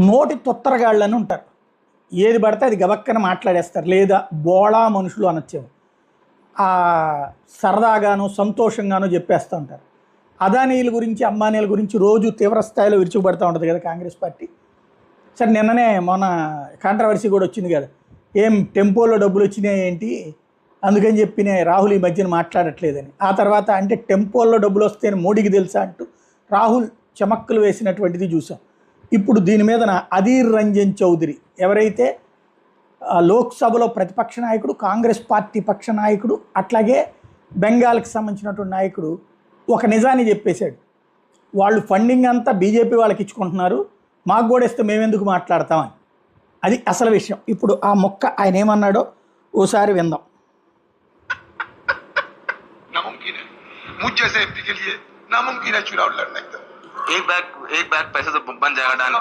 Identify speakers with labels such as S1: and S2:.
S1: నోటి తొత్తరగాళ్ళని ఉంటారు. ఏది పడితే అది గబక్కన మాట్లాడేస్తారు, లేదా బోళా మనుషులు అనొచ్చేమో. ఆ సరదాగాను సంతోషంగాను చెప్పేస్తూ ఉంటారు. అదానీల గురించి అంబానీల గురించి రోజు తీవ్ర స్థాయిలో విరుచుకుపడుతూ ఉంటుంది కదా కాంగ్రెస్ పార్టీ. సరే నిన్ననే మొన్న కాంట్రవర్సీ కూడా వచ్చింది కదా, ఏం టెంపోలో డబ్బులు వచ్చినాయి ఏంటి, అందుకని చెప్పిన రాహుల్ ఈ మధ్యన మాట్లాడట్లేదని. ఆ తర్వాత అంటే టెంపోల్లో డబ్బులు వస్తేనే మోడీకి తెలుసా అంటూ రాహుల్ చమక్కులు వేసినటువంటిది చూసాం. ఇప్పుడు దీని మీద అధీర్ రంజన్ చౌదరి ఎవరైతే లోక్సభలో ప్రతిపక్ష నాయకుడు, కాంగ్రెస్ పార్టీ పక్ష నాయకుడు, అట్లాగే బెంగాల్కి సంబంధించినటువంటి నాయకుడు, ఒక నిజాన్ని చెప్పేశాడు. వాళ్ళు ఫండింగ్ అంతా బీజేపీ వాళ్ళకి ఇచ్చుకుంటున్నారు, మాకు కూడా ఇస్తే మేమెందుకు మాట్లాడతామని. అది అసలు విషయం. ఇప్పుడు ఆ మొక్క ఆయన ఏమన్నాడో ఓసారి విందాం.
S2: मुझ जैसे एमपी के लिए नामुमकिन है चुनाव लड़ना एकदम।
S3: एक बैग पैसे से बन जाएगा।